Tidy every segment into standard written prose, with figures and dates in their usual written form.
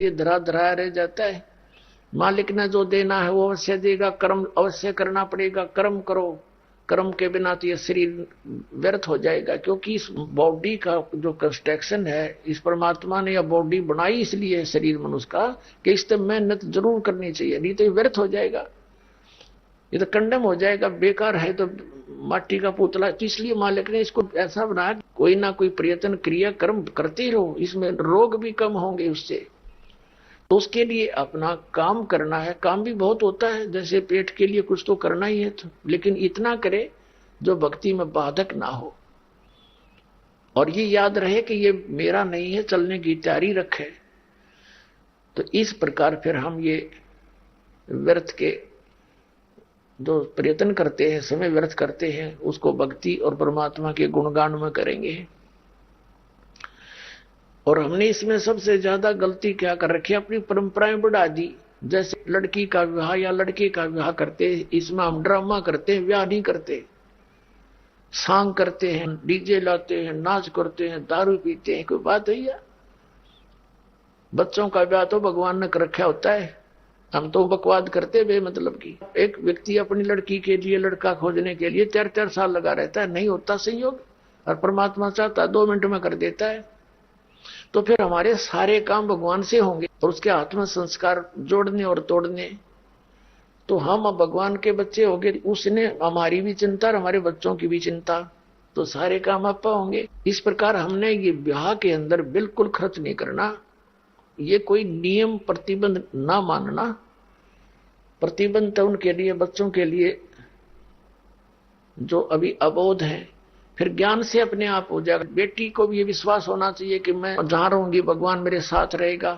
ये धरा धरा रह जाता है। मालिक ने जो देना है वो अवश्य देगा, कर्म अवश्य करना पड़ेगा। कर्म करो, कर्म के बिना तो ये शरीर व्यर्थ हो जाएगा। क्योंकि इस बॉडी का जो कंस्ट्रक्शन है, इस परमात्मा ने यह बॉडी बनाई इसलिए शरीर मनुष्य का कि इस पर मेहनत जरूर करनी चाहिए, नहीं तो ये व्यर्थ हो जाएगा, ये तो कंडम हो जाएगा, बेकार है तो माटी का पुतला। तो इसलिए मालिक ने इसको ऐसा बनाया, कोई ना कोई प्रयत्न क्रिया कर्म करते रहो, इसमें रोग भी कम होंगे उससे। तो उसके लिए अपना काम करना है। काम भी बहुत होता है, जैसे पेट के लिए कुछ तो करना ही है, तो लेकिन इतना करे जो भक्ति में बाधक ना हो, और ये याद रहे कि ये मेरा नहीं है, चलने की तैयारी रखे। तो इस प्रकार फिर हम ये व्यर्थ के जो प्रयत्न करते हैं, समय व्यर्थ करते हैं, उसको भक्ति और परमात्मा के गुणगान में करेंगे। और हमने इसमें सबसे ज्यादा गलती क्या कर रखी है, अपनी परंपराएं बढ़ा दी। जैसे लड़की का विवाह या लड़के का विवाह करते, इसमें हम ड्रामा करते हैं, विवाह नहीं करते, सांग करते हैं, डीजे लाते हैं, नाच करते हैं, दारू पीते हैं। कोई बात है या? बच्चों का विवाह तो भगवान ने कर रखा होता है, हम तो बकवाद करते बेमतलब की। एक व्यक्ति अपनी लड़की के लिए लड़का खोजने के लिए 4-4 साल लगा रहता है, नहीं होता संयोग, और परमात्मा चाहता 2 मिनट में कर देता है। तो फिर हमारे सारे काम भगवान से होंगे, और उसके हाथ में संस्कार जोड़ने और तोड़ने। तो हम अब भगवान के बच्चे हो गए, उसने हमारी भी चिंता और हमारे बच्चों की भी चिंता, तो सारे काम आप होंगे। इस प्रकार हमने ये ब्याह के अंदर बिल्कुल खर्च नहीं करना, ये कोई नियम प्रतिबंध ना मानना। प्रतिबंध तो उनके लिए, बच्चों के लिए जो अभी अबोध है, फिर ज्ञान से अपने आप हो जाएगा। बेटी को भी ये विश्वास होना चाहिए कि मैं जहां रहूंगी भगवान मेरे साथ रहेगा,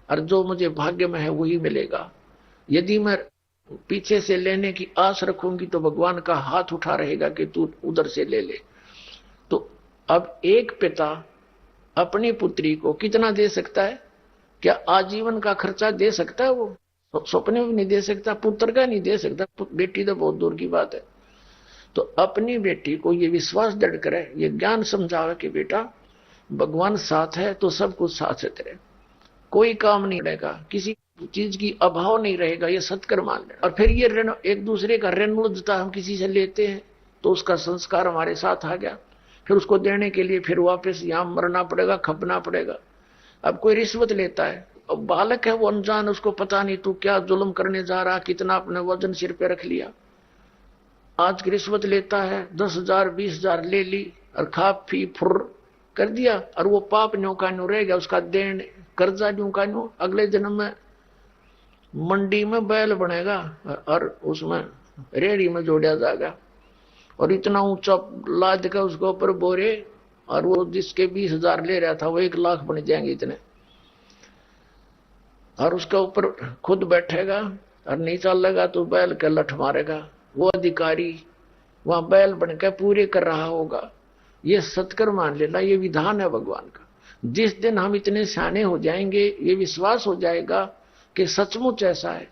और जो मुझे भाग्य में है वही मिलेगा। यदि मैं पीछे से लेने की आस रखूंगी तो भगवान का हाथ उठा रहेगा कि तू उधर से ले ले। तो अब एक पिता अपनी पुत्री को कितना दे सकता है? क्या आजीवन का खर्चा दे सकता है? वो सपने में नहीं दे सकता, पुत्र का नहीं दे सकता, बेटी तो बहुत दूर की बात है। तो अपनी बेटी को ये विश्वास दृढ़ करे, ये ज्ञान समझावे कि बेटा भगवान साथ है तो सब कुछ साथ है तेरे, कोई काम नहीं रहेगा, किसी चीज की अभाव नहीं रहेगा, ये सत्कर मान ले। और फिर ये ऋण, एक दूसरे का ऋण मुद्दा हम किसी से लेते हैं तो उसका संस्कार हमारे साथ आ गया, फिर उसको देने के लिए फिर वापस यहां मरना पड़ेगा, खपना पड़ेगा। अब कोई रिश्वत लेता है, अब बालक है वो अनजान, उसको पता नहीं तू क्या जुल्म करने जा रहा, कितना अपने वजन सिर पे रख लिया। आज की रिश्वत लेता है, 10,000 20,000 ले ली और खा पी फुर कर दिया, और वो पाप न्यू का न्यू रह गया, उसका देन कर्जा न्यू का न्यू। अगले जन्म में मंडी में बैल बनेगा और उसमें रेड़ी में जोड़ा जाएगा, और इतना ऊंचा लाद का उसके ऊपर बोरे, और वो जिसके 20,000 ले रहा था वो 1 लाख बन जाएंगे इतने, और उसके ऊपर खुद बैठेगा और नीचा लगा तो बैल के लठ मारेगा। वो अधिकारी वहां बैल बनकर पूरे कर रहा होगा। ये सत्कर मान लेना, ये विधान है भगवान का। जिस दिन हम इतने सियाने हो जाएंगे, ये विश्वास हो जाएगा कि सचमुच ऐसा है,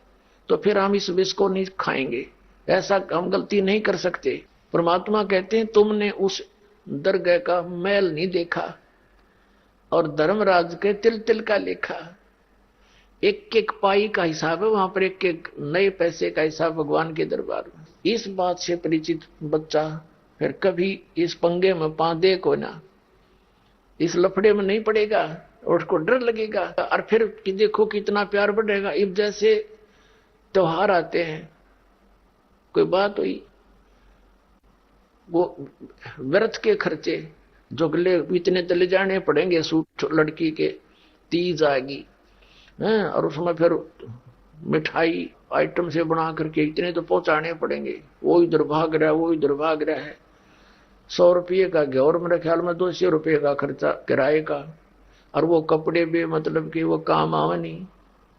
तो फिर हम इस विष को नहीं खाएंगे। ऐसा हम गलती नहीं कर सकते। परमात्मा कहते हैं तुमने उस दरगाह का मैल नहीं देखा, और धर्मराज के तिल तिल का लेखा। एक एक पाई का हिसाब है वहां पर, एक एक नए पैसे का हिसाब भगवान के दरबार में। इस बात से परिचित बच्चा फिर कभी इस पंगे में पांदे को ना, इस लफड़े में नहीं पड़ेगा, और उसको डर लगेगा। और फिर कि देखो कितना प्यार बढ़ेगा। इब जैसे त्योहार आते हैं, कोई बात हुई, वो व्यर्थ के खर्चे जो गले इतने तले जाने पड़ेंगे, सूट लड़की के, तीज आएगी और उसमें फिर मिठाई आइटम से बना करके इतने तो पहुंचाने पड़ेंगे। वो इधर भाग रहा है, वो इधर भाग रहा है। 100 रुपये का घ्योर, मेरे ख्याल में 200 रुपये का खर्चा किराए का, और वो कपड़े भी मतलब कि वो काम आवे नहीं।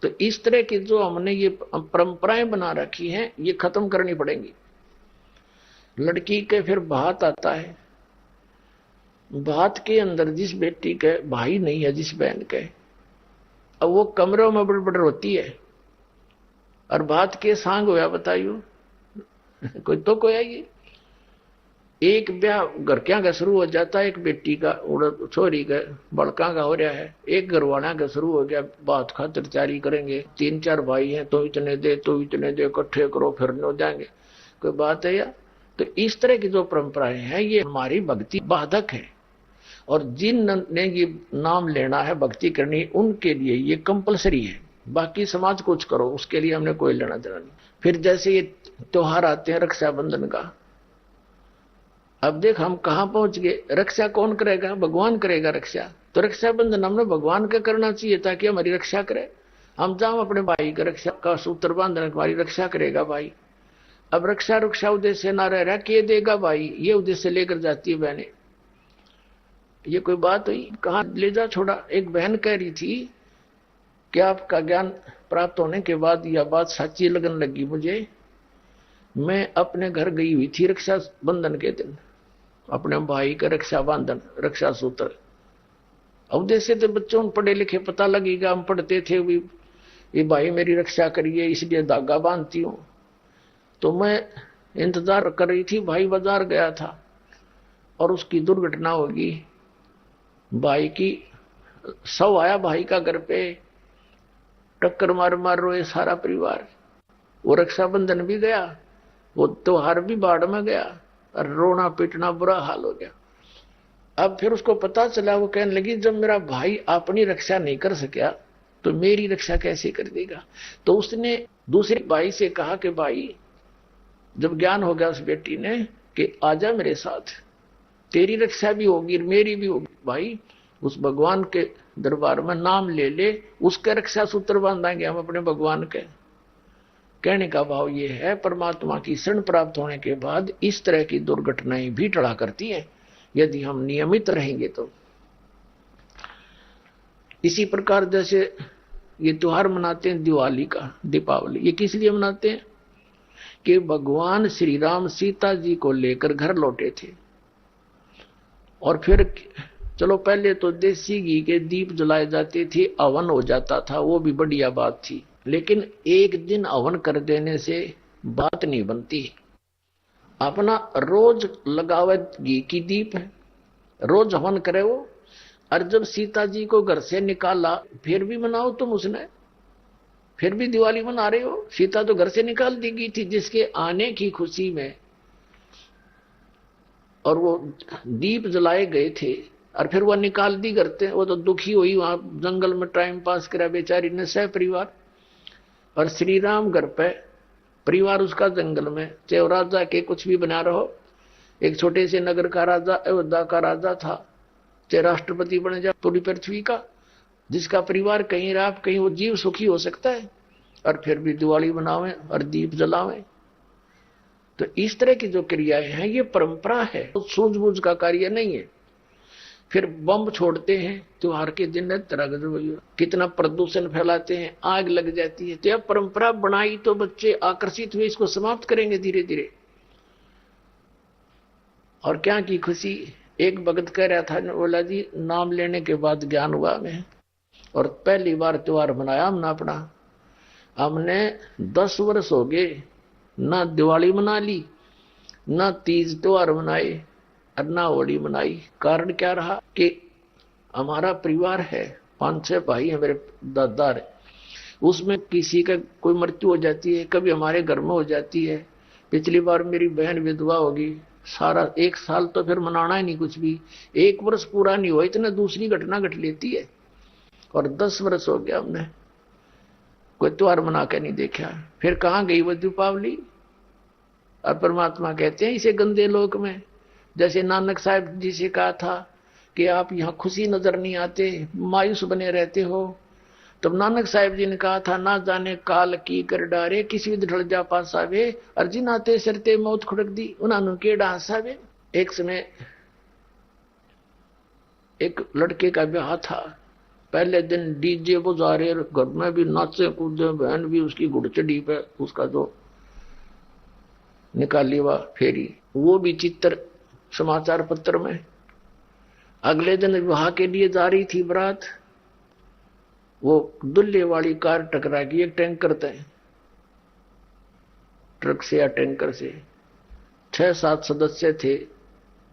तो इस तरह की जो हमने ये परंपराएं बना रखी हैं, ये खत्म करनी पड़ेंगी। लड़की के फिर भात आता है, भात के अंदर जिस बेटी के भाई नहीं है, जिस बहन के, अब वो कमरों में बड़बड़ होती है, और बात के सांग होया बताइयो कोई तो कोई ये एक ब्याह घर क्या का शुरू हो जाता है, एक बेटी का छोरी का बड़का का हो रहा है, एक घरवाला का शुरू हो गया, बात खातिर तैयारी करेंगे, 3-4 भाई हैं तो इतने दे तो इतने दे, इकट्ठे करो फिर हो जाएंगे, कोई बात है यार। तो इस तरह की जो परंपराएं हैं ये हमारी भक्ति बाधक है, और जिन ने ये नाम लेना है भक्ति करनी उनके लिए ये कंपलसरी है, बाकी समाज कुछ करो उसके लिए हमने कोई लेना देना नहीं। फिर जैसे ये त्योहार आते हैं रक्षाबंधन का, अब देख हम कहां पहुंच गए, रक्षा कौन करेगा, भगवान करेगा रक्षा, तो रक्षाबंधन हमने भगवान का करना चाहिए ताकि हमारी रक्षा करे। हम जाओ अपने भाई का रक्षा का सूत्र बांधना, हमारी रक्षा करेगा भाई। अब रक्षा रक्षा उद्देश्य ना रह रहा के देगा भाई, ये उद्देश्य लेकर जाती है बहने, ये कोई बात हुई, कहां ले जा छोड़ा। एक बहन कह रही थी कि आपका ज्ञान प्राप्त होने के बाद यह बात सच्ची लगने लगी मुझे, मैं अपने घर गई हुई थी रक्षा बंधन के दिन, अपने भाई का रक्षा बंधन रक्षा सूत्र, उद्देश्य तो बच्चों पढ़े लिखे पता लगेगा, हम पढ़ते थे भी ये भाई मेरी रक्षा करिए इसलिए धागा बांधती हूं। तो मैं इंतजार कर रही थी, भाई बाजार गया था और उसकी दुर्घटना होगी, भाई की शव आया भाई का घर पे, टक्कर मार मार रोए सारा परिवार, वो रक्षाबंधन भी गया, वो त्योहार भी बाढ़ में गया, और रोना पीटना बुरा हाल हो गया। अब फिर उसको पता चला, वो कहने लगी जब मेरा भाई अपनी रक्षा नहीं कर सका तो मेरी रक्षा कैसे कर देगा। तो उसने दूसरे भाई से कहा कि भाई, जब ज्ञान हो गया उस बेटी ने कि आजा मेरे साथ, तेरी रक्षा भी होगी मेरी भी होगी, भाई उस भगवान के दरबार में नाम ले ले, उसके रक्षा सूत्र बांधेंगे हम अपने भगवान के। कहने का भाव ये है, परमात्मा की शरण प्राप्त होने के बाद इस तरह की दुर्घटनाएं भी टला करती हैं यदि हम नियमित रहेंगे तो। इसी प्रकार जैसे ये त्योहार मनाते हैं दिवाली का, दीपावली, ये किस लिए मनाते हैं कि भगवान श्री राम सीता जी को लेकर घर लौटे थे, और फिर चलो पहले तो देसी घी के दीप जलाए जाते थे, हवन हो जाता था, वो भी बढ़िया बात थी, लेकिन एक दिन हवन कर देने से बात नहीं बनती। अपना रोज लगावे घी की दीप है, रोज हवन करे वो, और जब सीता जी को घर से निकाला फिर भी मनाओ तुम उसने, फिर भी दिवाली मना रहे हो, सीता तो घर से निकाल दी गई थी जिसके आने की खुशी में, और वो दीप जलाए गए थे और फिर वह निकाल दी करते, वो तो दुखी हुई वहां जंगल में टाइम पास करा बेचारी ने सह परिवार, और श्री राम घर पे परिवार उसका जंगल में, चाहे राजा के कुछ भी बना रहो, एक छोटे से नगर का राजा अयोध्या का राजा था, चाहे राष्ट्रपति बन जाए पूरी पृथ्वी का, जिसका परिवार कहीं रात कहीं वो जीव सुखी हो सकता है, और फिर भी दिवाली बनावे और दीप जलावे। तो इस तरह की जो क्रियाएं हैं ये परंपरा है, सूझबूझ का कार्य नहीं है। फिर बम छोड़ते हैं त्योहार के दिन, तरह कितना प्रदूषण फैलाते हैं, आग लग जाती है। तो यह परंपरा बनाई तो बच्चे आकर्षित हुए, इसको समाप्त करेंगे धीरे धीरे। और क्या की खुशी, एक भगत कह रहा था, बोला जी नाम लेने के बाद ज्ञान हुआ हमें, और पहली बार त्योहार मनाया हमने अपना, हमने 10 वर्ष हो गए ना दिवाली मना ली, ना तीज त्योहार मनाए, और ना होली मनाई। कारण क्या रहा कि हमारा परिवार है, 5-6 भाई हैं मेरे दादा, उसमें किसी का कोई मृत्यु हो जाती है, कभी हमारे घर में हो जाती है। पिछली बार मेरी बहन विधवा होगी, सारा 1 साल तो फिर मनाना ही नहीं कुछ भी, 1 वर्ष पूरा नहीं हुआ इतना दूसरी घटना घट लेती है, और 10 वर्ष हो गया हमने कोई त्योहार मना के नहीं देखा। फिर कहाँ गई वो दीपावली। और परमात्मा कहते हैं इसे गंदे लोक में, जैसे नानक साहब जी से कहा था कि आप यहाँ खुशी नजर नहीं आते, मायूस बने रहते हो, तब नानक साहब जी ने कहा था ना जाने काल की कर डारे, किसी विध ढल जा पासावे, अर्जिन आते सरते मौत खुड़क दी उन्होंने केड़ा हंसावे। एक समय एक लड़के का ब्याह था, पहले दिन डीजे बजा रहे, घर में भी नाचे कूदे, बहन भी उसकी घुड़चड़ी पे उसका जो निकाली हुआ फेरी, वो भी चित्र समाचार पत्र में। अगले दिन विवाह के लिए जा रही थी बारात, वो दुल्हे वाली कार टकरा गई एक टैंकर से, ट्रक से या टैंकर से, 6-7 सदस्य थे,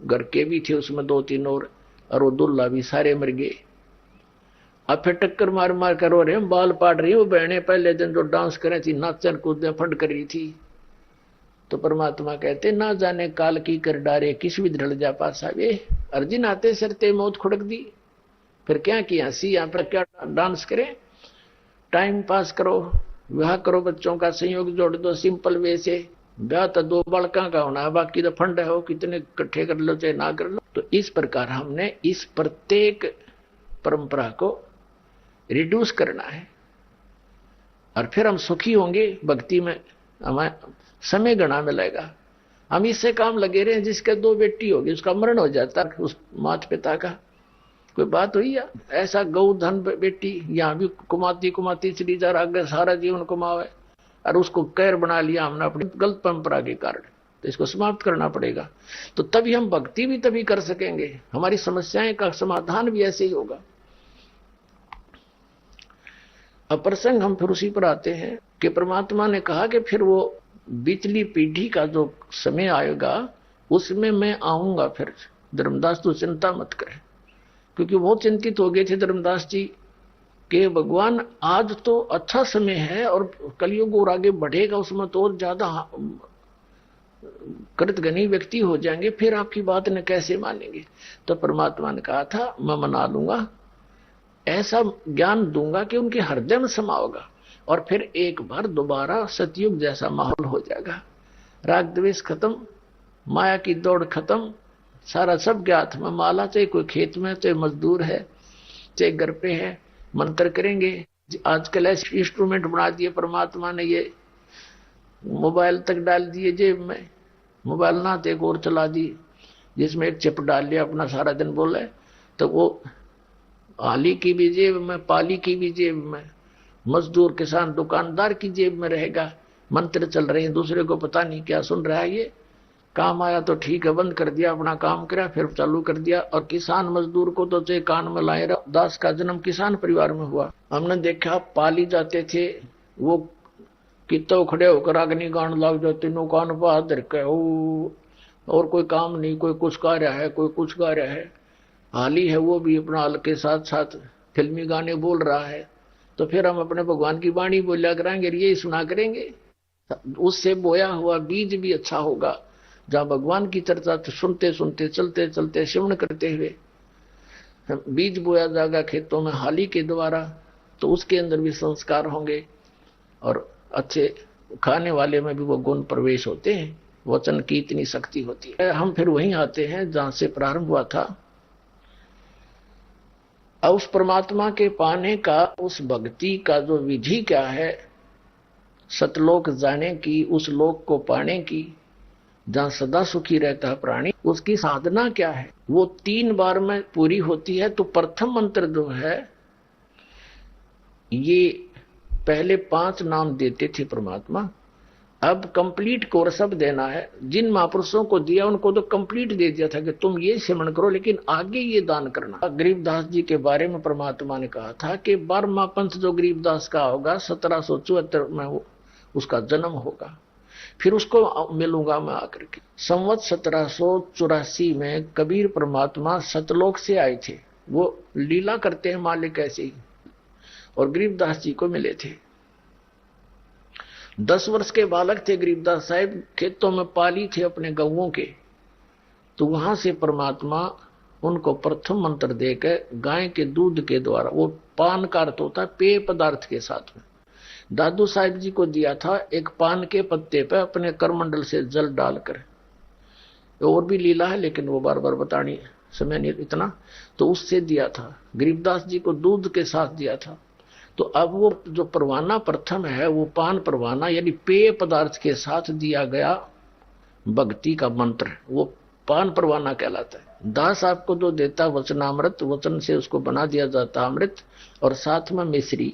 घर के भी थे उसमें 2-3 और वो दुल्ला भी सारे मर गए। अब फिर टक्कर मार मार कर रो रहे हैं, बाल पाट रही वो बहने पहले दिन जो डांस करे थी, नाचन कूदने फंड कर रही थी। तो परमात्मा कहते ना जाने काल की कर डारे किस भी ढल जा पासा वे, अर्जुन आते सरते मौत खुड़क दी। फिर क्या किया सी यहाँ पर क्या डांस करें, टाइम पास करो, विवाह करो, बच्चों का संयोग जोड़ दो सिंपल वे से। ब्याह तो 2 बालका का होना है, बाकी तो फंड है, हो कितने इकट्ठे कर लो चाहे ना कर लो। तो इस प्रकार हमने इस प्रत्येक परंपरा को रिड्यूस करना है और फिर हम सुखी होंगे भक्ति में, हमें समय गणा मिलेगा। हम इससे काम लगे रहे, जिसके 2 बेटी होगी उसका मरण हो जाता उस माता पिता का, कोई बात हुई या ऐसा गौ धन बेटी यहां भी कुमाती चली जा रहा, आगे सारा जीवन कुमावे और उसको कैर बना लिया हमने अपनी गलत परंपरा के कारण। तो इसको समाप्त करना पड़ेगा, तो तभी हम भक्ति भी तभी कर सकेंगे, हमारी समस्याएं का समाधान भी ऐसे ही होगा। अब प्रसंग हम फिर उसी पर आते हैं कि परमात्मा ने कहा कि फिर वो बीतली पीढ़ी का जो समय आएगा उसमें मैं आऊंगा फिर। धर्मदास तो चिंता मत करें, क्योंकि बहुत चिंतित हो गए थे धर्मदास जी कि भगवान आज तो अच्छा समय है और कलयुग और आगे बढ़ेगा, उसमें तो और ज्यादा कृतघ्नी व्यक्ति हो जाएंगे, फिर आपकी बात ने कैसे मानेंगे। तो परमात्मा ने कहा था मैं मना लूंगा, ऐसा ज्ञान दूंगा कि उनके हृदय में समाओगा और फिर एक बार दोबारा सतयुग जैसा माहौल हो जाएगा। राग द्वेष खत्म, माया की दौड़ खत्म, सारा सब ज्ञात में माला, चाहे कोई खेत में, चाहे मजदूर है, चाहे घर पे है, मंत्र करेंगे। आजकल ऐसे इंस्ट्रूमेंट बना दिए परमात्मा ने, ये मोबाइल तक डाल दिए जेब में, मोबाइल ना तो एक और चला दी जिसमें एक चिप डाल लिया, अपना सारा दिन बोले, तो वो आली की भी जेब में, पाली की भी जेब में, मजदूर किसान दुकानदार की जेब में रहेगा। मंत्र चल रहे हैं, दूसरे को पता नहीं क्या सुन रहा है, ये काम आया तो ठीक है, बंद कर दिया, अपना काम करा, फिर चालू कर दिया। और किसान मजदूर को तो चाहे कान में लाए रहा। दास का जन्म किसान परिवार में हुआ, हमने देखा पाली जाते थे, वो कितो खड़े होकर अग्नि गान लग जाते, नो कान पर हाथ धर के, और कोई काम नहीं, कोई कुछ गा रहा है, कोई कुछ गा रहा है। हाली है वो भी अपना हाल के साथ साथ फिल्मी गाने बोल रहा है। तो फिर हम अपने भगवान की वाणी बोलिया करेंगे, ये सुना करेंगे, उससे बोया हुआ बीज भी अच्छा होगा। जहां भगवान की चर्चा सुनते सुनते चलते चलते श्रवण करते हुए बीज बोया जाएगा खेतों में हाली के द्वारा, तो उसके अंदर भी संस्कार होंगे और अच्छे खाने वाले में भी वो गुण प्रवेश होते हैं। वचन की इतनी शक्ति होती है। हम फिर वहीं आते हैं जहां से प्रारंभ हुआ था। अब उस परमात्मा के पाने का, उस भक्ति का जो विधि क्या है, सतलोक जाने की, उस लोक को पाने की जहां सदा सुखी रहता है प्राणी, उसकी साधना क्या है, वो 3 बार में पूरी होती है। तो प्रथम मंत्र जो है, ये पहले 5 नाम देते थे परमात्मा, अब कंप्लीट कोर्स अब देना है। जिन महापुरुषों को दिया उनको तो कंप्लीट दे दिया था कि तुम ये सिमरण करो, लेकिन आगे ये दान करना। गरीबदास जी के बारे में परमात्मा ने कहा था कि 12वां पंथ जो गरीबदास का होगा 1774 में उसका जन्म होगा, फिर उसको मिलूंगा मैं आकर के। संवत 1784 में कबीर परमात्मा सतलोक से आए थे, वो लीला करते हैं मालिक ऐसे ही, और गरीबदास जी को मिले थे। 10 वर्ष के बालक थे गरीबदास साहिब, खेतों में पाली थे अपने गौओं के। तो वहां से परमात्मा उनको प्रथम मंत्र देकर गाय के दूध के द्वारा, वो पान का अर्थ होता है पेय पदार्थ के साथ में, दादू साहिब जी को दिया था एक पान के पत्ते पे अपने करमंडल से जल डालकर। और भी लीला है लेकिन वो बार बार बतानी समय नहीं इतना, तो उससे दिया था। गरीबदास जी को दूध के साथ दिया था। तो अब वो जो परवाना प्रथम है, वो पान परवाना यानी पेय पदार्थ के साथ दिया गया भक्ति का मंत्र, वो पान परवाना कहलाता है। दास आपको जो देता वचनामृत, वचन से उसको बना दिया जाता अमृत, और साथ में मिश्री,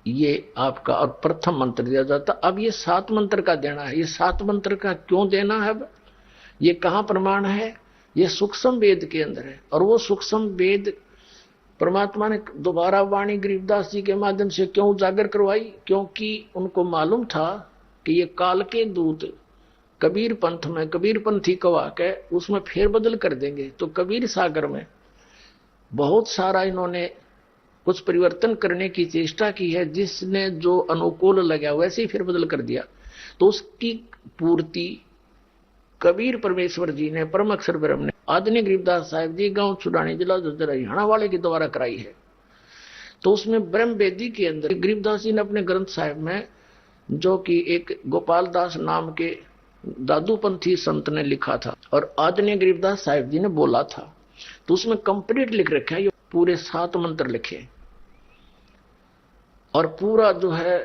ये आपका और प्रथम मंत्र दिया जाता। अब ये 7 मंत्र का देना है। ये 7 मंत्र का क्यों देना है, अब ये कहां प्रमाण है, ये सूक्ष्म वेद के अंदर है। और वो सूक्ष्म वेद परमात्मा ने दोबारा वाणी गरीबदास जी के माध्यम से क्यों उजागर करवाई, क्योंकि उनको मालूम था कि ये काल के दूत कबीर पंथ में कबीर पंथी कवा के उसमें फेरबदल कर देंगे। तो कबीर सागर में बहुत सारा इन्होंने कुछ परिवर्तन करने की चेष्टा की है, जिसने जो अनुकूल लगा वैसे ही फेरबदल कर दिया। तो उसकी पूर्ति कबीर परमेश्वर जी ने, परम अक्षर ब्रह्म ने, आदरणीय गरीबदास साहिब जी, गांव छुड़ानी, जिला झज्जर, हरियाणा वाले के द्वारा कराई है। तो उसमें ब्रह्म वेदी के अंदर गरीबदास जी ने अपने ग्रंथ साहिब में, जो कि एक गोपाल दास नाम के दादूपंथी संत ने लिखा था और आदरणीय गरीबदास साहिब जी ने बोला था, तो उसमें कंप्लीट लिख रखा है। ये पूरे 7 मंत्र लिखे और पूरा जो है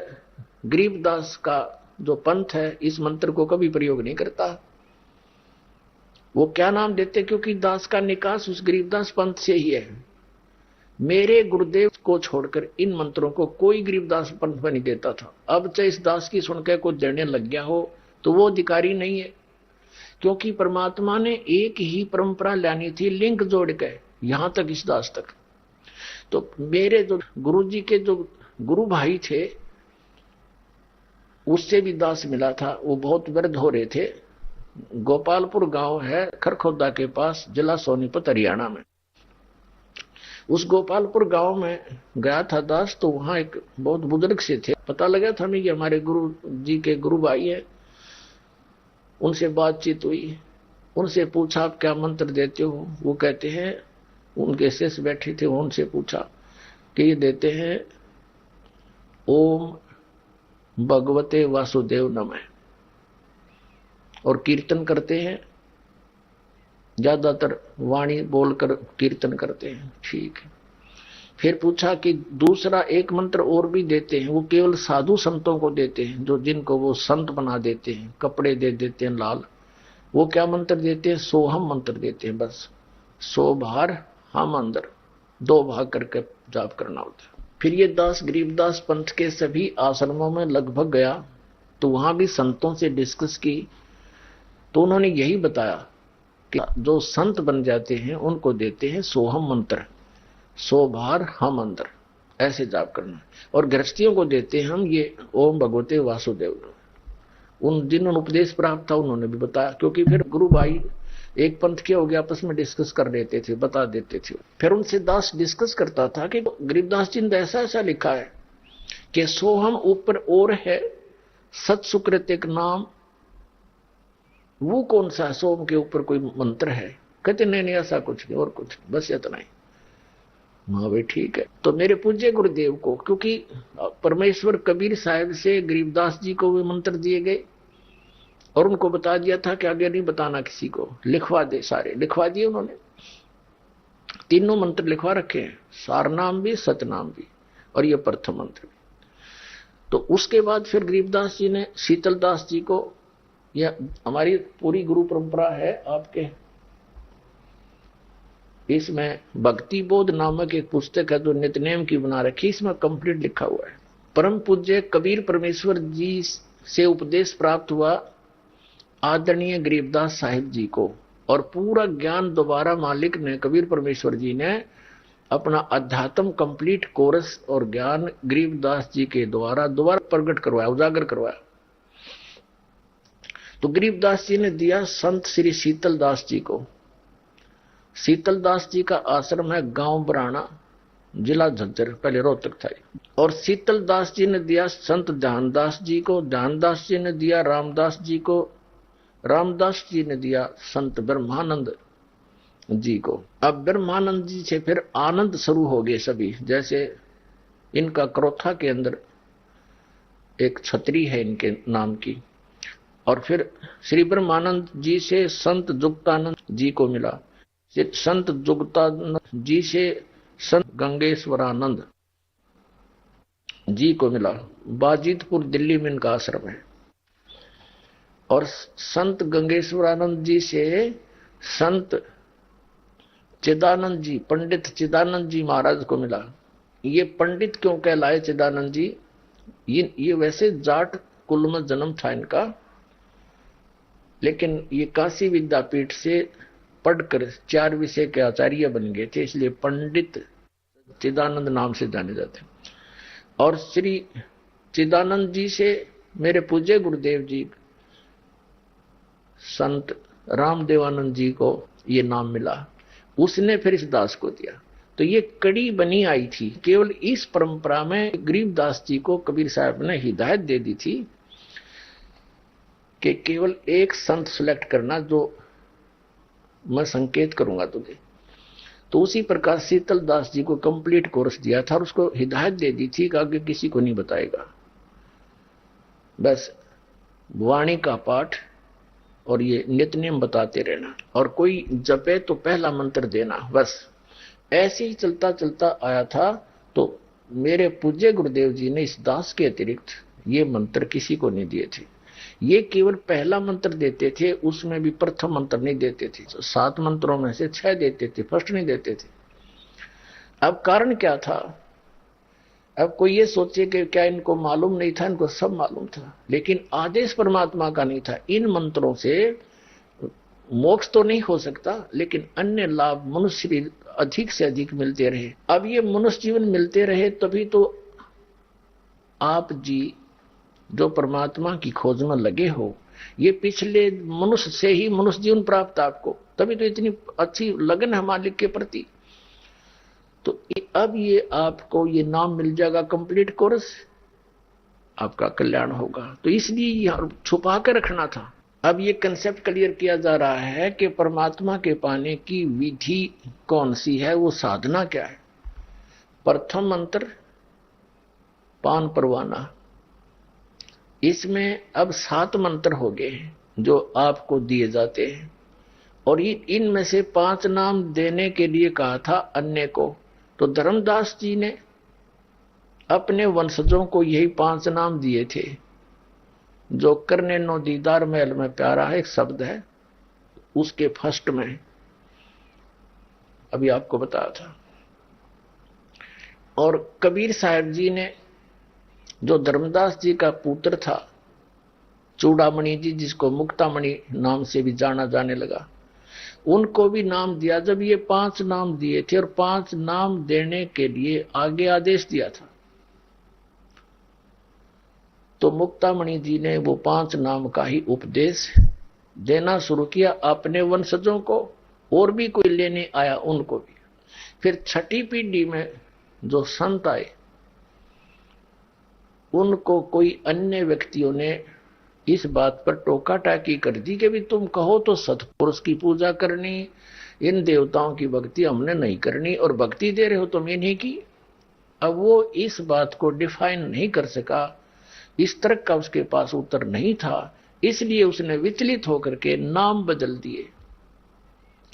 गरीबदास का जो पंथ है इस मंत्र को कभी प्रयोग नहीं करता। वो क्या नाम देते, क्योंकि दास का निकास उस गरीबदास पंथ से ही है। मेरे गुरुदेव को छोड़कर इन मंत्रों को कोई गरीबदास पंथ में नहीं देता था। अब चाहे इस दास की सुनकर कोई देने लग गया हो तो वो अधिकारी नहीं है, क्योंकि परमात्मा ने एक ही परंपरा लानी थी, लिंक जोड़ के यहां तक इस दास तक। तो मेरे जो गुरु जी के जो गुरु भाई थे उससे भी दास मिला था। वो बहुत वृद्ध हो रहे थे। गोपालपुर गांव है खरखोदा के पास, जिला सोनीपत, हरियाणा में। उस गोपालपुर गांव में गया था दास, तो वहां एक बहुत बुजुर्ग से थे। पता लगा था मैं, ये हमारे गुरु जी के गुरु भाई है। उनसे बातचीत हुई, उनसे पूछा आप क्या मंत्र देते हो। वो कहते हैं, उनके शेष बैठे थे, उनसे पूछा कि ये देते हैं ओम भगवते वासुदेव नमः, और कीर्तन करते हैं, ज्यादातर वाणी बोलकर कीर्तन करते हैं। ठीक है। फिर पूछा कि दूसरा एक मंत्र और भी देते हैं, वो केवल साधु संतों को देते हैं, जो जिनको वो संत बना देते हैं, कपड़े दे देते हैं लाल। वो क्या मंत्र देते हैं? सोहम मंत्र देते हैं। बस 100 बार हम अंदर 2 भाग करके जाप करना होता है। फिर ये दास गरीबदास पंथ के सभी आश्रमों में लगभग गया, तो वहां भी संतों से डिस्कस की, तो उन्होंने यही बताया कि जो संत बन जाते हैं उनको देते हैं सोहम मंत्र, 100 बार हम अंदर, ऐसे जाप करना। और गृहस्थियों को देते हैं हम ये ओम भगवते वासुदेव। उन जिन्होंने उपदेश प्राप्त था उन्होंने भी बताया, क्योंकि फिर गुरु भाई एक पंथ के हो गया, आपस में डिस्कस कर लेते थे, बता देते थे। फिर उनसे दास डिस्कस करता था कि गरीबदास जी ने ऐसा ऐसा लिखा है कि सोहम ऊपर और है, सत सुकृत एक नाम, वो कौन सा है? सोम के ऊपर कोई मंत्र है? कहते नहीं नहीं ऐसा कुछ नहीं, और कुछ नहीं, बस इतना ही। हाँ भाई ठीक है। तो मेरे पूज्य गुरुदेव को, क्योंकि परमेश्वर कबीर साहिब से गरीबदास जी को वे मंत्र दिए गए और उनको बता दिया था कि आगे नहीं बताना किसी को, लिखवा दे, सारे लिखवा दिए उन्होंने। तीनों मंत्र लिखवा रखे हैं, सारनाम भी, सतनाम भी, और ये प्रथम मंत्र भी। तो उसके बाद फिर गरीबदास जी ने शीतलदास जी को, यह हमारी पूरी गुरु परंपरा है आपके, इसमें भक्ति बोध नामक एक पुस्तक है जो नित्यनेम की बना रखी, इसमें कंप्लीट लिखा हुआ है। परम पूज्य कबीर परमेश्वर जी से उपदेश प्राप्त हुआ आदरणीय गरीबदास साहिब जी को, और पूरा ज्ञान दोबारा मालिक ने, कबीर परमेश्वर जी ने अपना अध्यात्म कंप्लीट कोर्स और ज्ञान गरीबदास जी के द्वारा दोबारा प्रकट करवाया, उजागर करवाया। तो गरीबदास जी ने दिया संत श्री शीतलदास जी को। शीतलदास जी का आश्रम है गांव बराना, जिला झज्जर, पहले रोहतक था। और शीतलदास जी ने दिया संत ध्यानदास जी को, ध्यानदास जी ने दिया रामदास जी को, रामदास जी ने दिया संत ब्रह्मानंद जी को। अब ब्रह्मानंद जी से फिर आनंद शुरू हो गए सभी, जैसे इनका क्रोथा के अंदर एक छतरी है इनके नाम की। और फिर श्री ब्रह्मानंद जी से संत जुक्तानंद जी को मिला, संत जुक्तानंद जी से संत गंगेश्वरानंद जी को मिला। बाजितपुर दिल्ली में इनका आश्रम है। और संत गंगेश्वरानंद जी से संत चिदानंद जी, पंडित चिदानंद जी महाराज को मिला। ये पंडित क्यों कहलाए चिदानंद जी? ये वैसे जाट कुल में जन्म था इनका, लेकिन ये काशी विद्यापीठ से पढ़कर 4 विषय के आचार्य बन गए थे, इसलिए पंडित चिदानंद नाम से जाने जाते हैं। और श्री चिदानंद जी से मेरे पूज्य गुरुदेव जी संत रामदेवानंद जी को ये नाम मिला, उसने फिर इस दास को दिया। तो ये कड़ी बनी आई थी। केवल इस परंपरा में गरीबदास जी को कबीर साहब ने हिदायत दे दी थी कि केवल एक संत सिलेक्ट करना जो मैं संकेत करूंगा तुझे। तो उसी प्रकार शीतल दास जी को कंप्लीट कोर्स दिया था और उसको हिदायत दे दी थी कि आगे किसी को नहीं बताएगा, बस वाणी का पाठ और ये नित्य नियम बताते रहना, और कोई जपे तो पहला मंत्र देना, बस। ऐसे ही चलता चलता आया था। तो मेरे पूज्य गुरुदेव जी ने इस दास के अतिरिक्त ये मंत्र किसी को नहीं दिए थे। ये केवल पहला मंत्र देते थे, उसमें भी प्रथम मंत्र नहीं देते थे। 7 मंत्रों में से 6 देते थे, फर्स्ट नहीं देते थे। अब कारण क्या था? अब कोई ये सोचे कि क्या इनको मालूम नहीं था? इनको सब मालूम था, लेकिन आदेश परमात्मा का नहीं था। इन मंत्रों से मोक्ष तो नहीं हो सकता, लेकिन अन्य लाभ मनुष्य अधिक से अधिक मिलते रहे। अब ये मनुष्य जीवन मिलते रहे तभी तो आप जी जो परमात्मा की खोज में लगे हो, ये पिछले मनुष्य से ही मनुष्य जीवन प्राप्त आपको, तभी तो इतनी अच्छी लगन है मालिक के प्रति। तो अब ये आपको ये नाम मिल जाएगा, कंप्लीट कोर्स, आपका कल्याण होगा। तो इसलिए छुपा के रखना था। अब ये कंसेप्ट क्लियर किया जा रहा है कि परमात्मा के पाने की विधि कौन सी है, वो साधना क्या है। प्रथम मंत्र पान परवाना, इसमें अब 7 मंत्र हो गए जो आपको दिए जाते हैं, और इनमें से 5 नाम देने के लिए कहा था अन्य को। तो धर्मदास जी ने अपने वंशजों को यही 5 नाम दिए थे, जो करने नो दीदार महल में प्यारा है, एक शब्द है, उसके फर्स्ट में अभी आपको बताया था। और कबीर साहब जी ने जो धर्मदास जी का पुत्र था चूड़ामणि जी, जिसको मुक्तामणि नाम से भी जाना जाने लगा, उनको भी नाम दिया। जब ये 5 नाम दिए थे और 5 नाम देने के लिए आगे आदेश दिया था, तो मुक्तामणि जी ने वो 5 नाम का ही उपदेश देना शुरू किया अपने वंशजों को, और भी कोई लेने आया उनको भी। फिर 6ठी पीढ़ी में जो संत आए, उनको कोई अन्य व्यक्तियों ने इस बात पर टोका टाकी कर दी कि भी तुम कहो तो सतपुरुष की पूजा करनी, इन देवताओं की भक्ति हमने नहीं करनी, और भक्ति दे रहे हो तुम इन्हीं की। अब वो इस बात को डिफाइन नहीं कर सका, इस तरह का उसके पास उत्तर नहीं था, इसलिए उसने विचलित होकर के नाम बदल दिए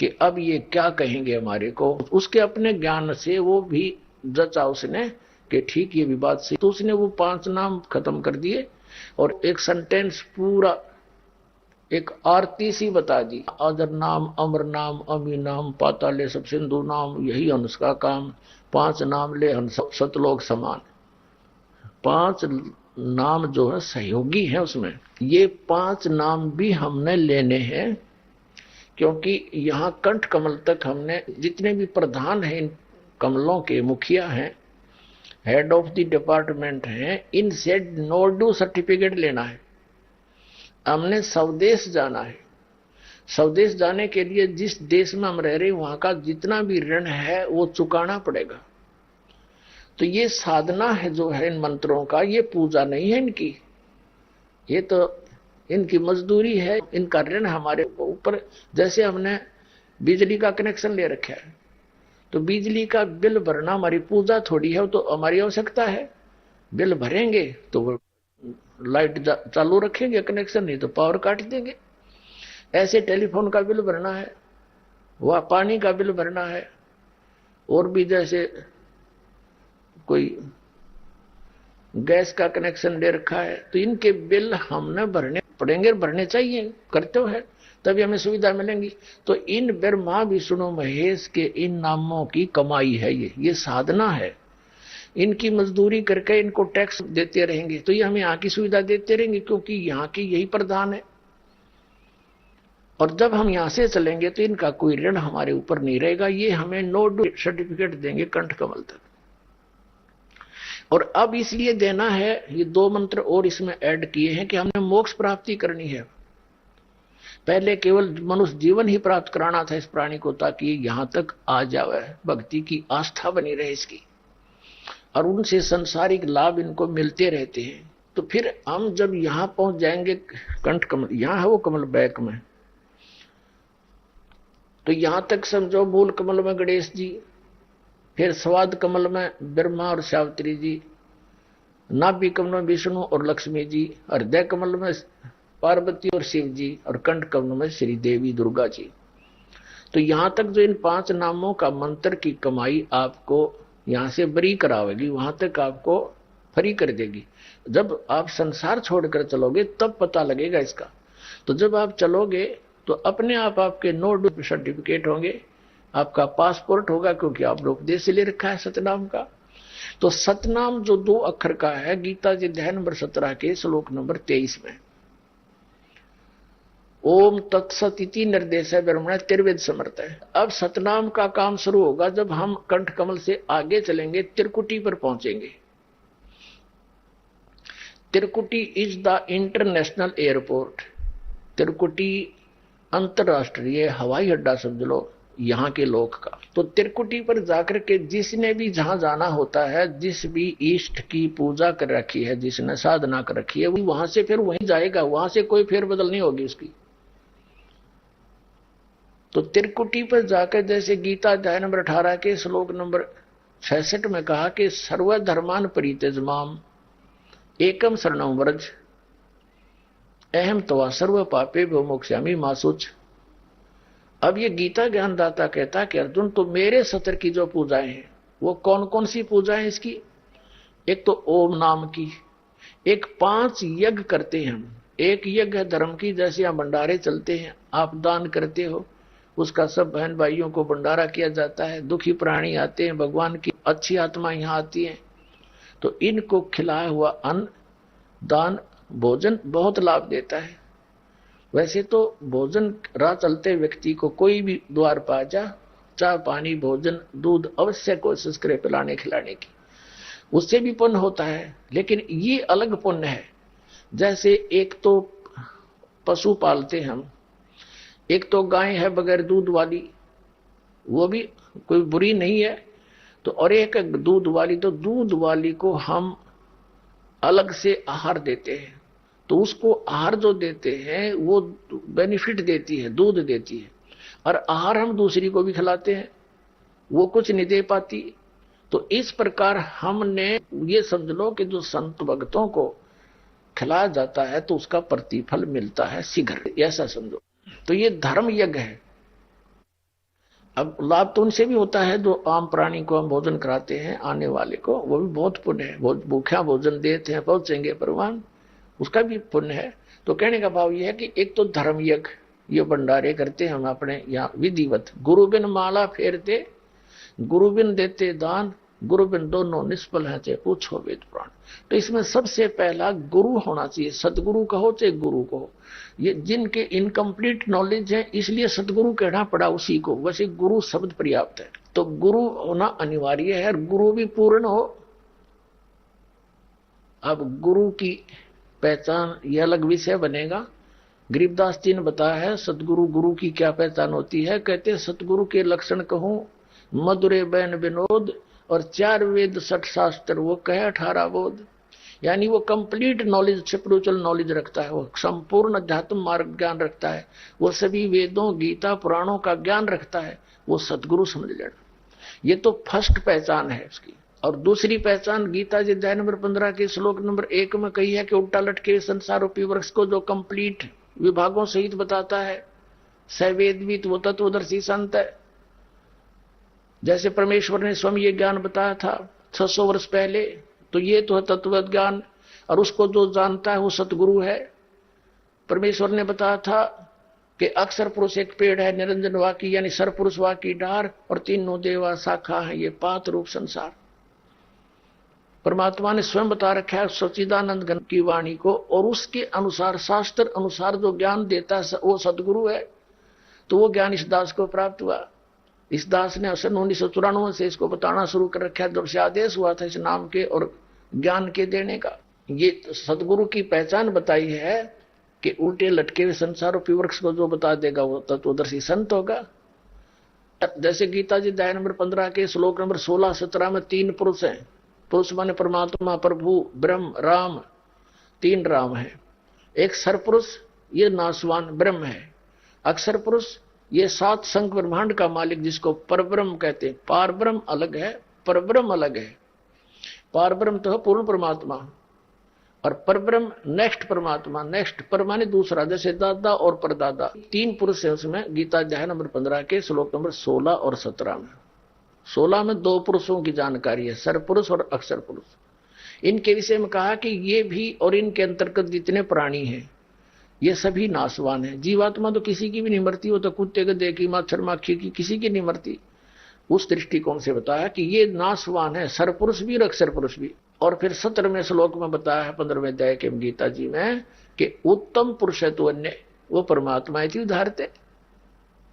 कि अब ये क्या कहेंगे हमारे को। उसके अपने ज्ञान से वो भी जचा उसने कि ठीक ये विवाद से, तो उसने वो 5 नाम खत्म कर दिए और एक सेंटेंस पूरा एक आरती सी बता दी। अजर नाम, अमर नाम, अमी नाम, पाताले सब सिंधु नाम, यही हंस का काम, 5 नाम ले हंस सतलोक समान। 5 नाम जो है सहयोगी है उसमें। ये 5 नाम भी हमने लेने हैं, क्योंकि यहाँ कंठ कमल तक हमने जितने भी प्रधान हैं, इन कमलों के मुखिया हैं, हेड ऑफ द डिपार्टमेंट हैं, इनसे नो ड्यू सर्टिफिकेट लेना है। हमने स्वदेश जाना है। स्वदेश जाने के लिए जिस देश में हम रह रहे हैं वहां का जितना भी ऋण है वो चुकाना पड़ेगा। तो ये साधना है जो है इन मंत्रों का, ये पूजा नहीं है इनकी, ये तो इनकी मजदूरी है, इनका ऋण हमारे ऊपर। जैसे हमने बिजली का कनेक्शन ले रखा है, तो बिजली का बिल भरना हमारी पूजा थोड़ी है, वो तो हमारी आवश्यकता है। बिल भरेंगे तो वो लाइट चालू रखेंगे कनेक्शन, नहीं तो पावर काट देंगे। ऐसे टेलीफोन का बिल भरना है, वह पानी का बिल भरना है, और भी जैसे कोई गैस का कनेक्शन ले रखा है, तो इनके बिल हमने भरने पड़ेंगे, भरने चाहिए, करते है तभी हमें सुविधा मिलेंगी। तो इन ब्रह्मा विष्णु महेश के इन नामों की कमाई है, ये साधना है। इनकी मजदूरी करके इनको टैक्स देते रहेंगे तो ये हमें यहाँ की सुविधा देते रहेंगे, क्योंकि यहाँ की यही प्रधान है। और जब हम यहाँ से चलेंगे तो इनका कोई ऋण हमारे ऊपर नहीं रहेगा, ये हमें नो ड्यू सर्टिफिकेट देंगे कंठ कमल तक। और अब इसलिए देना है, ये 2 मंत्र और इसमें ऐड किए हैं कि हमने मोक्ष प्राप्ति करनी है। पहले केवल मनुष्य जीवन ही प्राप्त कराना था इस प्राणी को, ताकि यहां तक आ जावे, भक्ति की आस्था बनी रहे इसकी, और उनसे संसारिक लाभ इनको मिलते रहते हैं। तो फिर हम जब यहां पहुंच जाएंगे, कंठ कमल यहां है, वो कमल बैक में, तो यहां तक समझो मूल कमल में गणेश जी, फिर स्वाद कमल में ब्रह्मा और सावित्री जी, नाभि कमल में विष्णु और लक्ष्मी जी, हृदय कमल में पार्वती और शिव जी, और कंठ कमल में श्री देवी दुर्गा जी। तो यहां तक जो इन 5 नामों का मंत्र की कमाई आपको यहां से बरी करावेगी, वहां तक आपको फ्री कर देगी। जब आप संसार छोड़कर चलोगे तब पता लगेगा इसका। तो जब आप चलोगे तो अपने आप आपके 9 सर्टिफिकेट होंगे, आपका पासपोर्ट होगा, क्योंकि आप उपदेश ले रखा है सतनाम का। तो सतनाम जो 2 अक्षर का है, गीता जी अध्याय नंबर 17 के श्लोक नंबर 23 में ओम तत्सत इति निर्देश है ब्रह्मण त्रिवेद समर्थ है। अब सतनाम का काम शुरू होगा जब हम कंठ कमल से आगे चलेंगे, त्रिकुटी पर पहुंचेंगे। त्रिकुटी इज द इंटरनेशनल एयरपोर्ट, त्रिकुटी अंतरराष्ट्रीय हवाई अड्डा समझ लो यहां के लोग का। तो त्रिकुटी पर जाकर के जिसने भी जहां जाना होता है, जिस भी इष्ट की पूजा कर रखी है, जिसने साधना कर रखी है, वो वहां से फिर वहीं जाएगा, वहां से कोई फेरबदल नहीं होगी उसकी। तो त्रिकुटी पर जाकर, जैसे गीता अध्याय नंबर 18 के श्लोक नंबर 66 में कहा कि सर्वधर्मान परित्यज्य एकम शरणं व्रज अहम तवा सर्व पापे मोक्ष्यामि मा शुच। अब ये गीता ज्ञानदाता कहता कि अर्जुन, तो मेरे सत्र की जो पूजाएं हैं वो कौन कौन सी पूजाएं इसकी? एक तो ओम नाम की, एक 5 यज्ञ करते हैं हम। एक यज्ञ है धर्म की, जैसे यहाँ भंडारे चलते हैं, आप दान करते हो, उसका सब बहन भाइयों को भंडारा किया जाता है। दुखी प्राणी आते हैं, भगवान की अच्छी आत्मा यहाँ आती है, तो इनको खिलाया हुआ अन्न दान भोजन बहुत लाभ देता है। वैसे तो भोजन राह चलते व्यक्ति को कोई भी द्वार पा जा, चाय पानी भोजन दूध अवश्य कोशिश करे पिलाने खिलाने की, उससे भी पुण्य होता है। लेकिन ये अलग पुण्य है। जैसे एक तो पशु पालते हम, एक तो गाय है बगैर दूध वाली, वो भी कोई बुरी नहीं है, तो और एक दूध वाली, तो दूध वाली को हम अलग से आहार देते हैं। तो उसको आहार जो देते हैं वो बेनिफिट देती है, दूध देती है, और आहार हम दूसरी को भी खिलाते हैं, वो कुछ नहीं दे पाती। तो इस प्रकार हमने ये समझ लो कि जो संत भक्तों को खिलाया जाता है तो उसका प्रतिफल मिलता है शीघ्र, ऐसा समझो। तो ये धर्म यज्ञ है। अब लाभ तो उनसे भी होता है जो आम प्राणी को हम भोजन कराते हैं, आने वाले को, वो भी बहुत पुण्य है। भूखा भोजन देते हैं, पहुंचेंगे परवान, उसका भी पुण्य है। तो कहने का भाव यह है कि एक तो धर्म यज्ञ, ये भंडारे करते हम अपने यहाँ विधिवत, गुरु बिन माला फेरते, गुरु बिन देते दान, गुरु बिन दोनों निष्फल है, चाहे पूछो वेद पुराण। तो इसमें सबसे पहला गुरु होना चाहिए, सतगुरु कहो चाहे गुरु कहो। ये जिनके इनकम्प्लीट नॉलेज है इसलिए सतगुरु कहना पड़ा उसी को, वैसे गुरु शब्द पर्याप्त है। तो गुरु होना अनिवार्य है, और गुरु भी पूर्ण हो। अब गुरु की पहचान यह अलग विषय बनेगा। गरीबदास जी ने बताया है सतगुरु गुरु की क्या पहचान होती है। कहते सतगुरु के लक्षण कहूं मधुरे बैन विनोद, और 4 वेद 60 शास्त्र वो कहे 18 बोध। यानी वो कंप्लीट नॉलेज, स्पिरिचुअल नॉलेज रखता है, वो संपूर्ण अध्यात्म मार्ग ज्ञान रखता है, वो सभी वेदों गीता पुराणों का ज्ञान रखता है, वो सतगुरु समझ लेना। ये तो फर्स्ट पहचान है उसकी। और दूसरी पहचान गीता जी अध्याय नंबर 15 के श्लोक नंबर 1 में कही है कि उल्टा लटके संसार रूपी वृक्ष को जो कंप्लीट विभागों सहित बताता है, सवेदवित वो तत्वदर्शी संत है। जैसे परमेश्वर ने स्वयं ये ज्ञान बताया था 600 वर्ष पहले, तो ये तो है तत्व ज्ञान, और उसको जो जानता है वो सतगुरु है। परमेश्वर ने बताया था कि अक्षर पुरुष एक पेड़ है, निरंजन वाकी यानी सरपुरुष वाकी डार, और तीनों देवा शाखा है, ये 5 रूप संसार। परमात्मा ने स्वयं बता रखा है सच्चिदानंद घन की वाणी को, और उसके अनुसार शास्त्र अनुसार जो ज्ञान देता है वो सतगुरु है। तो वो ज्ञान इस दास को प्राप्त हुआ। इस दास ने 1994 से इसको बताना शुरू कर रखा है, जब से आदेश हुआ था इस नाम के और ज्ञान के देने का। ये सतगुरु की पहचान बताई है कि उल्टे लटके हुए संसार रूपी वृक्ष को जो बता देगा वो तत्वदर्शी संत होगा। जैसे गीता जी अध्याय नंबर 15 के श्लोक नंबर 16-17 में 3 पुरुष हैं। पुरुष माने परमात्मा, प्रभु, ब्रह्म, राम, 3 राम है। एक सरपुरुष, ये नासवान ब्रह्म है। अक्षर पुरुष, ये 7 संख ब्रह्मांड का मालिक जिसको परब्रह्म कहते हैं। पार ब्रह्म अलग है, परब्रह्म अलग है। पार ब्रह्म तो है पूर्ण परमात्मा, और परब्रह्म नेक्स्ट परमात्मा, नेक्स्ट पर माने दूसरा, जैसे दादा और परदादा। 3 पुरुष है उसमें। गीता अध्याय नंबर 15 के श्लोक नंबर 16 और 17 में। 16 में 2 पुरुषों की जानकारी है, सर पुरुष और अक्षर पुरुष। इनके विषय में कहा कि ये भी और इनके अंतर्गत जितने प्राणी हैं ये सभी नासवान है। जीवात्मा तो किसी की भी नहीं मरती, वो तो कुत्ते गधे की, मच्छर माखी की, किसी की नहीं मरती। उस दृष्टिकोण से बताया कि ये नासवान है, सरपुरुष भी और अक्षर पुरुष भी। और फिर 17वें श्लोक में बताया है 15वें अध्याय के गीता जी में कि उत्तम पुरुष है तो अन्य वो परमात्मा है उदाहरते।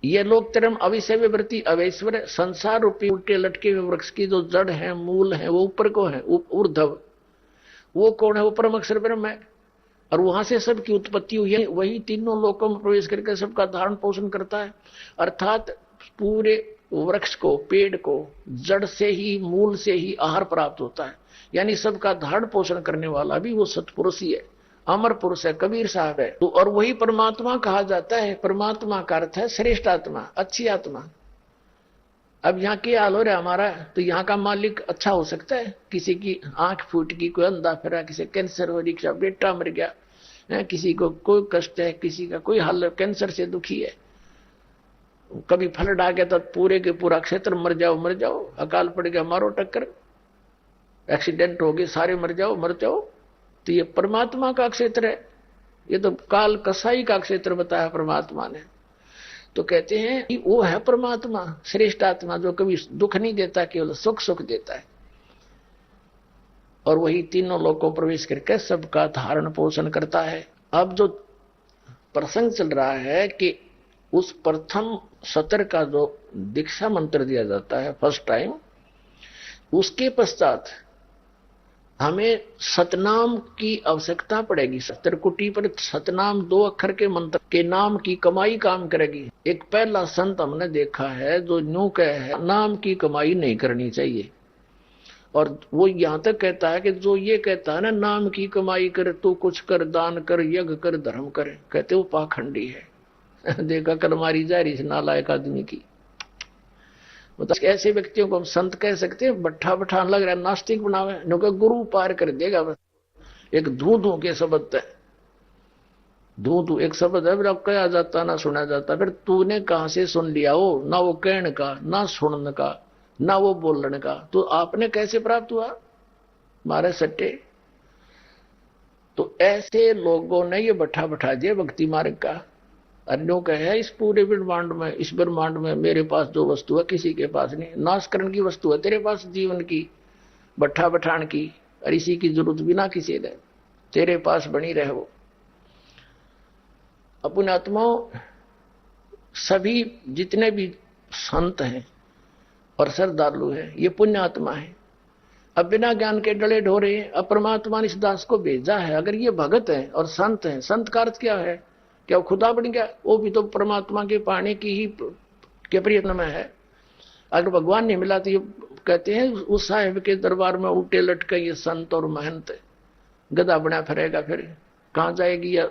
ये लोग तरम अविषय वृत्ति अवैश्वर संसार रूपी उल्टे लटके हुए वृक्ष की जो जड़ है, मूल है, वो ऊपर को है, ऊर्ध्व। वो कौन है? वो परम अक्षर ब्रह्म है। और वहां से सबकी उत्पत्ति हुई है। वही तीनों लोकों में प्रवेश करके सबका धारण पोषण करता है। अर्थात पूरे वृक्ष को, पेड़ को जड़ से ही, मूल से ही आहार प्राप्त होता है। यानी सबका धारण पोषण करने वाला भी वो सत्पुरुष ही है, अमर पुरुष है, कबीर साहब है। तो और वही परमात्मा कहा जाता है। परमात्मा का अर्थ है श्रेष्ठ आत्मा, अच्छी आत्मा। अब यहाँ क्या हाल हो रहा है हमारा, तो यहाँ का मालिक अच्छा हो सकता है? किसी की आंख फूट गई, कोई अंधा फिरा, किसी कैंसर हो रही, बेटा मर गया, किसी को कोई कष्ट है, किसी का कोई हाल कैंसर से दुखी है, कभी फ्लड आ गया तो पूरे के पूरा क्षेत्र मर जाओ मर जाओ, अकाल पड़ गया मारो टक्कर, एक्सीडेंट हो गए सारे मर जाओ मर जाओ। तो ये परमात्मा का क्षेत्र है। ये तो काल कसाई का क्षेत्र बताया परमात्मा ने। तो कहते हैं कि वो है परमात्मा, श्रेष्ठ आत्मा, जो कभी दुख नहीं देता, केवल सुख सुख देता है। और वही तीनों लोकों प्रवेश करके सबका धारण पोषण करता है। अब जो प्रसंग चल रहा है कि उस प्रथम सत्र का जो दीक्षा मंत्र दिया जाता है फर्स्ट टाइम, उसके पश्चात हमें सतनाम की आवश्यकता पड़ेगी। सत्रकुटी पर सतनाम 2 अक्षर के मंत्र के नाम की कमाई काम करेगी। एक पहला संत हमने देखा है जो न्यू कहे है नाम की कमाई नहीं करनी चाहिए, और वो यहां तक कहता है कि जो ये कहता है ना नाम की कमाई कर, तू कुछ कर, दान कर, यज्ञ कर, धर्म कर, कहते वो पाखंडी है। देखा कल मारी जा रही नालायक आदमी की। मतलब ऐसे व्यक्तियों को हम संत कह सकते हैं? बट्ठा बठान लग रहा है, नास्तिक बनावे, क्योंकि गुरु पार कर देगा बस। एक धू धू के शब्द है, धू धू एक शब्द है, फिर अब कहा जाता ना सुना जाता। फिर तूने कहां से सुन लिया? हो ना वो कहने का, ना सुनने का, ना वो बोलने का, तो आपने कैसे प्राप्त हुआ? मारे सट्टे। तो ऐसे लोगों ने ये बट्ठा बैठा दिया भक्ति मार्ग का। अन्यों का है इस पूरे ब्रह्मांड में, इस ब्रह्मांड में मेरे पास जो वस्तु है किसी के पास नहीं। नाशकरण की वस्तु है तेरे पास, जीवन की, बट्ठा बठान की, और इसी की जरूरत बिना किसी ने तेरे पास बनी रहे। वो अपने आत्माओं, सभी जितने भी संत हैं और श्रद्धालु हैं ये पुण्य आत्मा है। अब बिना ज्ञान के डले ढोरे हैं। अब परमात्मा ने इस दास को भेजा है। अगर ये भगत है और संत है, संत का अर्थ क्या है? क्या वो खुदा बन गया? वो भी तो परमात्मा के पाने की ही के प्रयत्न में है। अगर भगवान नहीं मिला तो ये कहते हैं उस साहिब के दरबार में उल्टे लटके ये संत और महंत गधा बना फिरेगा, फिर कहां जाएगी? या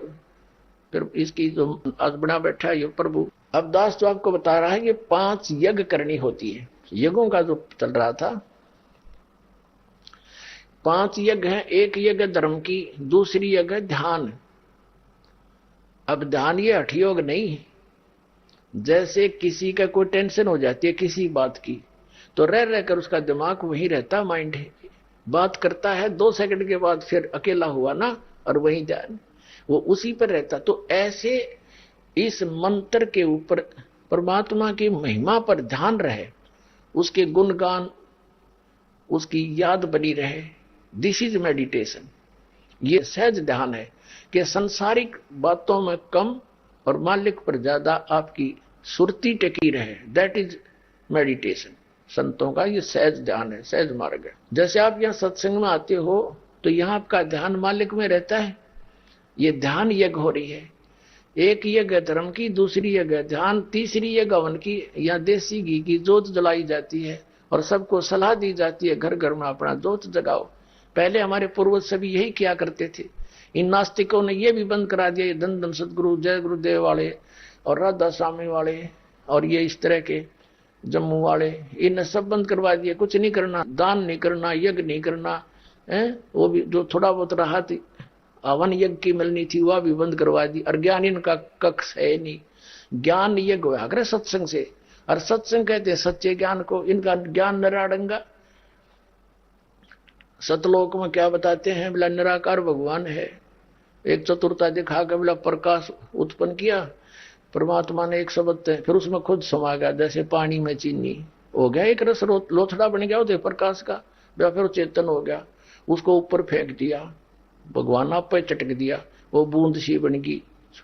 फिर इसकी जो आज बना बैठा है ये प्रभु। अब दास तो आपको बता रहा है कि 5 यज्ञ करनी होती है। यज्ञों का जो चल रहा था, 5 यज्ञ है। एक यज्ञ धर्म की, दूसरी यज्ञ ध्यान। अब ध्यान ये हठ योग नहीं है। जैसे किसी का कोई टेंशन हो जाती है किसी बात की, तो रह रहकर उसका दिमाग वहीं रहता, माइंड बात करता है, 2 सेकंड के बाद फिर अकेला हुआ ना, और वहीं ध्यान वो उसी पर रहता। तो ऐसे इस मंत्र के ऊपर परमात्मा की महिमा पर ध्यान रहे, उसके गुणगान, उसकी याद बनी रहे। This is meditation. ये सहज ध्यान है कि संसारिक बातों में कम और मालिक पर ज्यादा आपकी सुरती टिकी रहे। That is meditation. संतों का ये सहज ध्यान है, सहज मार्ग है। जैसे आप यहाँ सत्संग में आते हो तो यहाँ आपका ध्यान मालिक में रहता है। ये ध्यान यज्ञ हो रही है। एक यज्ञ धर्म की, दूसरी यज्ञ ध्यान, तीसरी यज्ञ हवन की या देसी घी की जोत जलाई जाती है और सबको सलाह दी जाती है घर घर में अपना जोत जगाओ। पहले हमारे पूर्वज सभी यही किया करते थे। इन नास्तिकों ने यह भी बंद करा दिया, ये धन धन सदगुरु जय गुरुदेव वाले और राधा स्वामी वाले और ये इस तरह के जम्मू वाले, इन्हें सब बंद करवा दिए। कुछ नहीं करना, दान नहीं करना, यज्ञ नहीं करना है। वो भी जो थोड़ा बहुत रहा थी हवन यज्ञ की मिलनी थी वह भी बंद करवा दी। और ज्ञान इनका कक्ष है नहीं, ज्ञान यज्ञ हुआ करे सत्संग से, और सत्संग कहते हैं सच्चे ज्ञान को। इनका ज्ञान निराडंगा। सतलोक में क्या बताते हैं, बोला निराकार भगवान है। एक चतुरता दिखा के बोला प्रकाश उत्पन्न किया परमात्मा ने एक शब्द है, फिर उसमें खुद समा गया जैसे पानी में चीनी हो गया, एक रस लोथड़ा बन गया उदय प्रकाश का। फिर चेतन हो गया, उसको ऊपर फेंक दिया, भगवान आप पे चटक दिया, वो बूंद सी बन गई,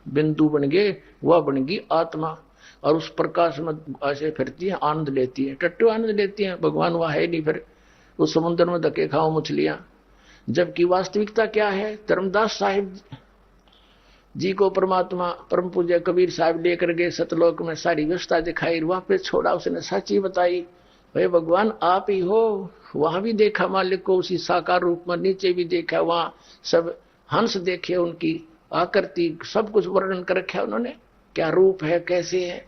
बिंदु बन गए, वह बन गई आत्मा। और उस प्रकाश में ऐसे फिरती है, आनंद लेती है, टट्टू आनंद लेती है। भगवान वह है नहीं, फिर उस समुद्र में धक्के खाओ मछलियां। जबकि वास्तविकता क्या है, धर्मदास साहिब जी को परमात्मा परम पूज्य कबीर साहब लेकर गए सतलोक में, सारी व्यवस्था दिखाई, वहां पे छोड़ा, उसने सच्ची बताई, भाई भगवान आप ही हो। वहां भी देखा मालिक को उसी साकार रूप में, नीचे भी देखा, वहां सब हंस देखे, उनकी आकृति सब कुछ वर्णन कर रखा उन्होंने, क्या रूप है, कैसे है।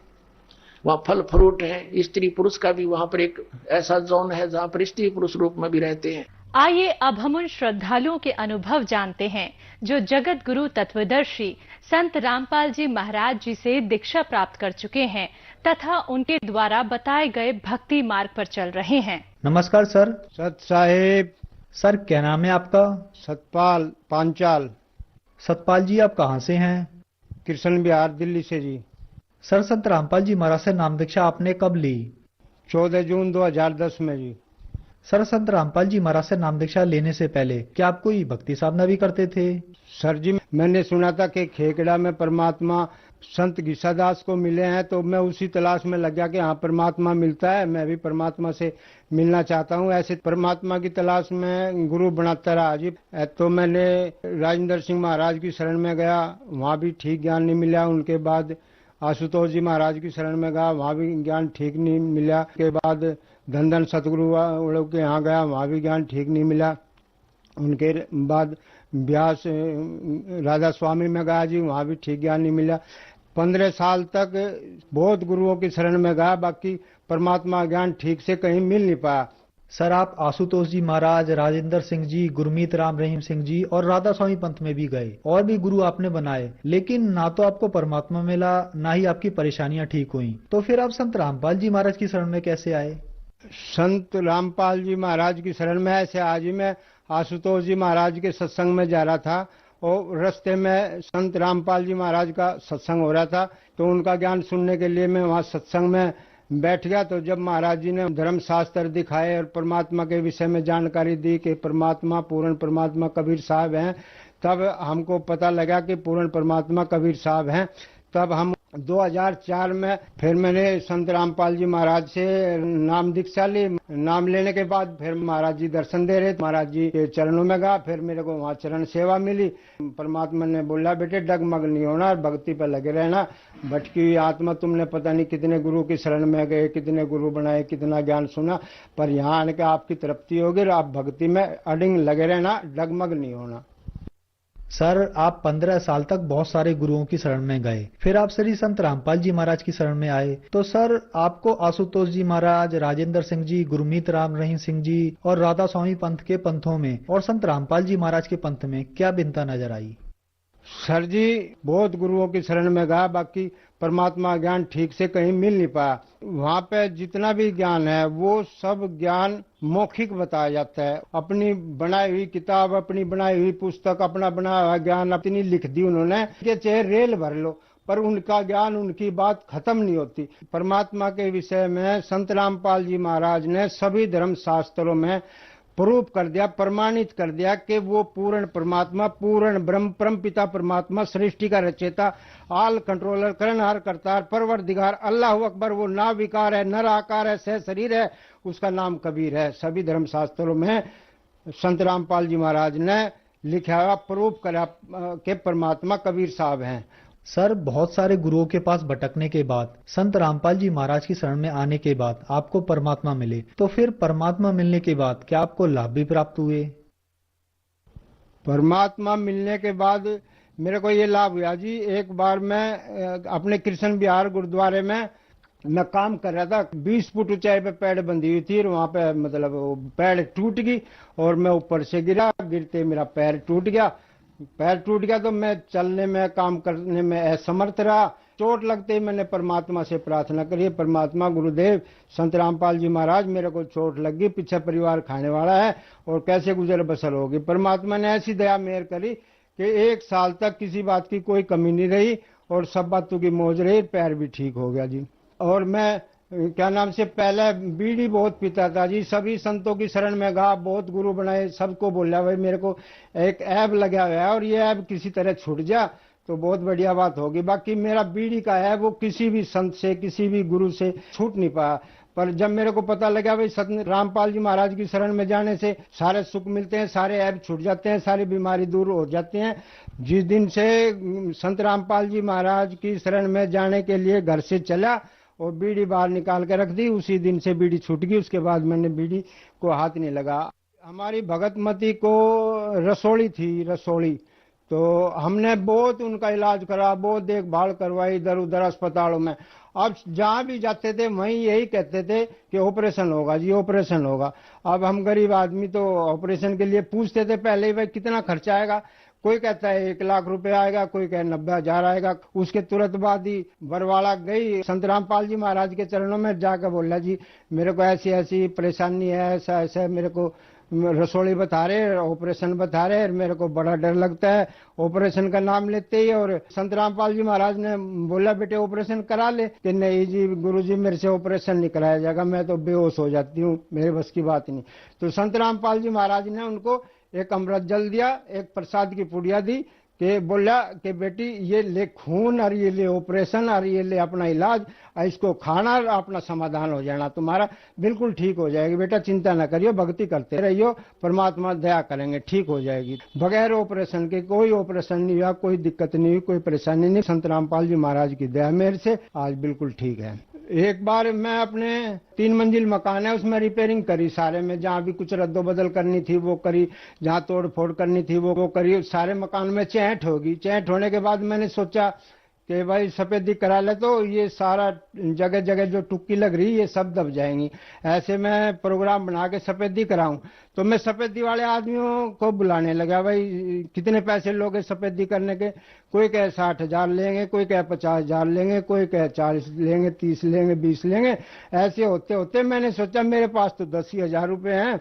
वहां फल फ्रूट है, स्त्री पुरुष का भी वहां पर एक ऐसा जोन है जहां पर स्त्री पुरुष रूप में भी रहते हैं। आइए अब हम उन श्रद्धालुओं के अनुभव जानते हैं जो जगत गुरु तत्वदर्शी संत रामपाल जी महाराज जी से दीक्षा प्राप्त कर चुके हैं तथा उनके द्वारा बताए गए भक्ति मार्ग पर चल रहे हैं। नमस्कार सर। सत साहेब। सर क्या नाम है आपका? सतपाल पांचाल। सतपाल जी आप कहाँ से हैं? कृष्ण बिहार दिल्ली से जी। सर संत रामपाल जी महाराज से नाम दीक्षा आपने कब ली? 14 जून 2010 में जी। सर संत रामपाल जी महाराज से नाम दीक्षा लेने से पहले क्या आप कोई भक्ति साधना भी करते थे? सर जी मैंने सुना था कि खेकड़ा में परमात्मा संत घिसादास को मिले हैं, तो मैं उसी तलाश में लग गया कि हाँ परमात्मा मिलता है, मैं भी परमात्मा से मिलना चाहता हूँ। ऐसे परमात्मा की तलाश में गुरु बनाता रहा जी। तो मैंने राजेंद्र सिंह महाराज की शरण में गया, वहाँ भी ठीक ज्ञान नहीं मिला। उनके बाद आशुतोष जी महाराज की शरण में गया, वहाँ भी ज्ञान ठीक नहीं मिला। के बाद धन धन सतगुरु लोग के यहाँ गया, वहाँ भी ज्ञान ठीक नहीं मिला। उनके बाद व्यास राधा स्वामी में गया जी, वहाँ भी ठीक ज्ञान नहीं मिला। 15 साल तक बहुत गुरुओं की शरण में गया, बाकी परमात्मा ज्ञान ठीक से कहीं मिल नहीं पाया। सर आप आशुतोष जी महाराज, राजेंद्र सिंह जी, गुरमीत राम रहीम सिंह जी और राधा स्वामी पंथ में भी गए और भी गुरु आपने बनाए, लेकिन ना तो आपको परमात्मा मिला ना ही आपकी परेशानियां ठीक हुई। तो फिर आप संत रामपाल जी महाराज की शरण में कैसे आए? संत रामपाल जी महाराज की शरण में ऐसे आज ही मैं आशुतोष जी महाराज के सत्संग में जा रहा था और रास्ते में संत रामपाल जी महाराज का सत्संग हो रहा था, तो उनका ज्ञान सुनने के लिए मैं वहाँ सत्संग में बैठ गया। तो जब महाराज जी ने धर्म शास्त्र दिखाए और परमात्मा के विषय में जानकारी दी कि परमात्मा पूर्ण परमात्मा कबीर साहब हैं, तब हमको पता लगा कि पूर्ण परमात्मा कबीर साहब हैं। तब हम 2004 में फिर मैंने संत रामपाल जी महाराज से नाम दीक्षा ली। नाम लेने के बाद फिर महाराज जी दर्शन दे रहे, महाराज जी के चरणों में गया, फिर मेरे को वहाँ चरण सेवा मिली। परमात्मा ने बोला बेटे डगमग नहीं होना और भक्ति पर लगे रहना, भटकी हुई आत्मा तुमने पता नहीं कितने गुरु की शरण में गए, कितने गुरु बनाए, कितना ज्ञान सुना, पर यहाँ आने के आपकी तृप्ति होगी और आप भक्ति में अडिंग लगे रहना, डगमग नहीं होना। सर आप 15 साल तक बहुत सारे गुरुओं की शरण में गए, फिर आप श्री संत रामपाल जी महाराज की शरण में आए, तो सर आपको आशुतोष जी महाराज, राजेंद्र सिंह जी, गुरमीत राम रहीम सिंह जी और राधा स्वामी पंथ के पंथों में और संत रामपाल जी महाराज के पंथ में क्या भिन्नता नजर आई? सर जी बहुत गुरुओं की शरण में गया, बाकी परमात्मा ज्ञान ठीक से कहीं मिल नहीं पाया। वहाँ पे जितना भी ज्ञान है वो सब ज्ञान मौखिक बताया जाता है। अपनी बनाई हुई किताब, अपनी बनाई हुई पुस्तक, अपना बनाया हुआ ज्ञान अपनी लिख दी उन्होंने कि चाहे रेल भर लो, पर उनका ज्ञान, उनकी बात खत्म नहीं होती। परमात्मा के विषय में संत रामपाल जी महाराज ने सभी धर्म शास्त्रों में प्रूफ कर दिया, प्रमाणित कर दिया कि वो पूर्ण परमात्मा, पूर्ण ब्रह्म, परम पिता परमात्मा, सृष्टि का रचयिता, आल कंट्रोलर, करनहार, करतार, परवरदिगार, अल्लाह अकबर, वो ना विकार है, नर आकार है, सह शरीर है, उसका नाम कबीर है। सभी धर्म शास्त्रों में संत रामपाल जी महाराज ने लिखा हुआ, प्रूफ करा कि परमात्मा कबीर साहब हैं। सर, बहुत सारे गुरुओं के पास भटकने के बाद, संत रामपाल जी महाराज की शरण में आने के बाद आपको परमात्मा मिले, तो फिर परमात्मा मिलने के बाद क्या आपको लाभ भी प्राप्त हुए? परमात्मा मिलने के बाद मेरे को ये लाभ हुआ जी। एक बार मैं अपने कृष्ण विहार गुरुद्वारे में मैं काम कर रहा था। 20 फुट ऊंचाई पे पैड़ बंधी हुई थी और वहां पे मतलब पैड़ टूट गई और मैं ऊपर से गिरा। गिरते मेरा पैर टूट गया। पैर टूट गया तो मैं चलने में, काम करने में असमर्थ रहा। चोट लगते ही मैंने परमात्मा से प्रार्थना करी, परमात्मा गुरुदेव संत रामपाल जी महाराज, मेरे को चोट लग गई, पीछे परिवार खाने वाला है और कैसे गुजर बसर होगी। परमात्मा ने ऐसी दया मेहर करी कि 1 साल तक किसी बात की कोई कमी नहीं रही और सब बातों की मौज रही, पैर भी ठीक हो गया जी। और मैं क्या नाम से पहले बीड़ी बहुत पीता था जी। सभी संतों की शरण में गया, बहुत गुरु बनाए, सबको बोला भाई मेरे को एक ऐब लगा हुआ है और ये ऐब किसी तरह छूट जा तो बहुत बढ़िया बात होगी। बाकी मेरा बीड़ी का है वो किसी भी संत से, किसी भी गुरु से छूट नहीं पाया। पर जब मेरे को पता लगा भाई संत रामपाल जी महाराज की शरण में जाने से सारे सुख मिलते हैं, सारे ऐब छूट जाते हैं, सारी बीमारी दूर हो जाती हैं। जिस दिन से संत रामपाल जी महाराज की शरण में जाने के लिए घर से चला और बीड़ी बाहर निकाल के रख दी, उसी दिन से बीड़ी छूट गई। उसके बाद मैंने बीड़ी को हाथ नहीं लगा। हमारी भगतमती को रसोली थी, रसोली, तो हमने बहुत उनका इलाज करा, बहुत देखभाल करवाई इधर उधर अस्पतालों में। अब जहां भी जाते थे वहीं यही कहते थे कि ऑपरेशन होगा जी, ऑपरेशन होगा। अब हम गरीब आदमी तो ऑपरेशन के लिए पूछते थे पहले ही भाई कितना खर्चा आएगा। कोई कहता है 1 लाख रुपए आएगा, कोई कहे 90,000 आएगा। उसके तुरंत बाद ही बरवाला गई, संत रामपाल जी महाराज के चरणों में जाकर बोला जी मेरे को ऐसी ऐसी परेशानी है, ऐसा ऐसा मेरे को रसोली बता रहे, ऑपरेशन बता रहे, मेरे को बड़ा डर लगता है ऑपरेशन का नाम लेते ही। और संत रामपाल जी महाराज ने बोला बेटे ऑपरेशन करा ले। कि नहीं जी गुरुजी मेरे से ऑपरेशन नहीं कराया जाएगा, मैं तो बेहोश हो जाती हूँ, मेरे बस की बात नहीं। तो संत रामपाल जी महाराज ने उनको एक अमृत जल दिया, एक प्रसाद की पुड़िया दी कि बोला कि बेटी ये ले खून और ये ले ऑपरेशन और ये ले अपना इलाज, इसको खाना और अपना समाधान हो जाना, तुम्हारा बिल्कुल ठीक हो जाएगी। बेटा चिंता न करियो, भक्ति करते रहियो, परमात्मा दया करेंगे, ठीक हो जाएगी। बगैर ऑपरेशन के कोई ऑपरेशन नहीं हुआ, कोई दिक्कत नहीं हुई, कोई परेशानी नहीं। संत रामपाल जी महाराज की दया मेहर से आज बिल्कुल ठीक है। एक बार मैं अपने 3 मंजिल मकान है उसमें रिपेयरिंग करी सारे में, जहाँ भी कुछ रद्दो बदल करनी थी वो करी, जहाँ तोड़ फोड़ करनी थी वो करी। सारे मकान में चैंट होगी। चैंट होने के बाद मैंने सोचा कि भाई सफेदी करा ले तो ये सारा जगह जगह जो टुक्की लग रही ये सब दब जाएंगी। ऐसे मैं प्रोग्राम बना के सफेदी कराऊं। तो मैं सफेदी वाले आदमियों को बुलाने लगा, भाई कितने पैसे लोगे सफेदी करने के। कोई कहे 60,000 लेंगे, कोई कहे 50,000 लेंगे, कोई कहे 40 लेंगे, 30 लेंगे, 20 लेंगे। ऐसे होते होते मैंने सोचा मेरे पास तो 10,000 रुपये हैं,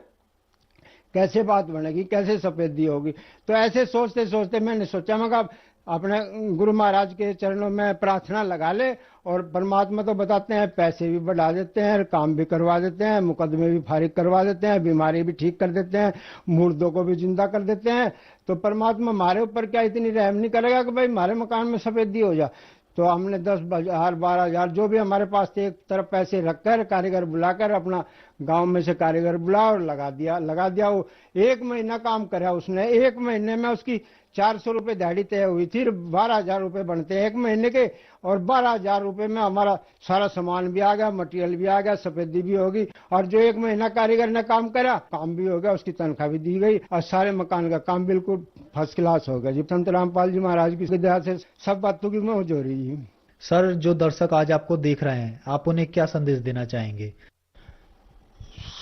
कैसे बात बनेगी, कैसे सफेदी होगी। तो ऐसे सोचते सोचते मैंने सोचा मगर अपने गुरु महाराज के चरणों में प्रार्थना लगा ले। और परमात्मा तो बताते हैं पैसे भी बढ़ा देते हैं, काम भी करवा देते हैं, मुकदमे भी फारिग करवा देते हैं, बीमारी भी ठीक कर देते हैं, मुर्दों को भी जिंदा कर देते हैं। तो परमात्मा हमारे ऊपर क्या इतनी रहम नहीं करेगा कि भाई हमारे मकान में सफेदी हो जा। तो हमने 10,000 12,000 जो भी हमारे पास थे एक तरफ पैसे रखकर कारीगर बुलाकर अपना गांव में से कारीगर बुला और लगा दिया। वो 1 महीना काम करा उसने। 1 महीने में उसकी 400 रुपये दिहाड़ी तय हुई थी। 12,000 रुपये बनते हैं 1 महीने के, और 12,000 रुपये में हमारा सारा सामान भी आ गया, मटेरियल भी आ गया, सफेदी भी होगी। और जो 1 महीना कारीगर ने काम करा काम भी हो गया, उसकी तनख्वाह भी दी गई और सारे मकान का काम बिल्कुल फर्स्ट क्लास हो गया जी। संत रामपाल जी महाराज की दया से सब बातों की मौज हो रही है। सर, जो दर्शक आज आपको देख रहे हैं, आप उन्हें क्या संदेश देना चाहेंगे?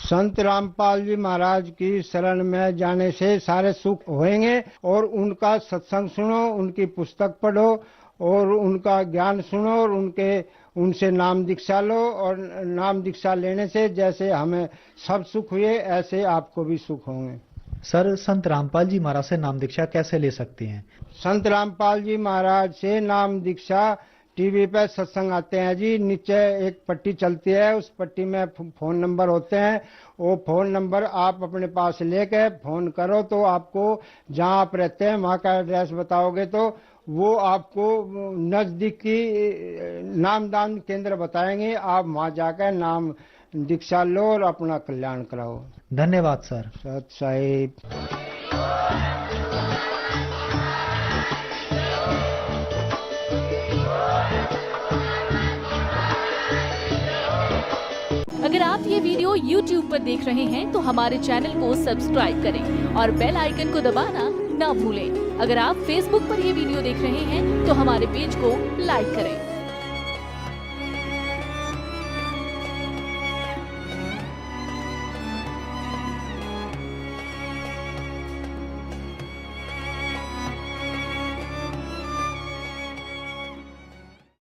संत रामपाल जी महाराज की शरण में जाने से सारे सुख होंगे। और उनका सत्संग सुनो, उनकी पुस्तक पढ़ो और उनका ज्ञान सुनो और उनसे नाम दीक्षा लो। और नाम दीक्षा लेने से जैसे हमें सब सुख हुए ऐसे आपको भी सुख होंगे। सर, संत रामपाल जी महाराज से नाम दीक्षा कैसे ले सकते हैं? संत रामपाल जी महाराज से नाम दीक्षा टीवी पे सत्संग आते हैं जी। नीचे एक पट्टी चलती है, उस पट्टी में फोन नंबर होते हैं। वो फोन नंबर आप अपने पास लेके फोन करो तो आपको जहां आप रहते हैं वहां का एड्रेस बताओगे तो वो आपको नजदीकी नामदान केंद्र बताएंगे। आप वहां जाकर नाम दीक्षा लो और अपना कल्याण कराओ। धन्यवाद सर। सत साहिब। अगर आप ये वीडियो YouTube पर देख रहे हैं तो हमारे चैनल को सब्सक्राइब करें और बेल आइकन को दबाना ना भूलें। अगर आप Facebook पर ये वीडियो देख रहे हैं तो हमारे पेज को लाइक करें।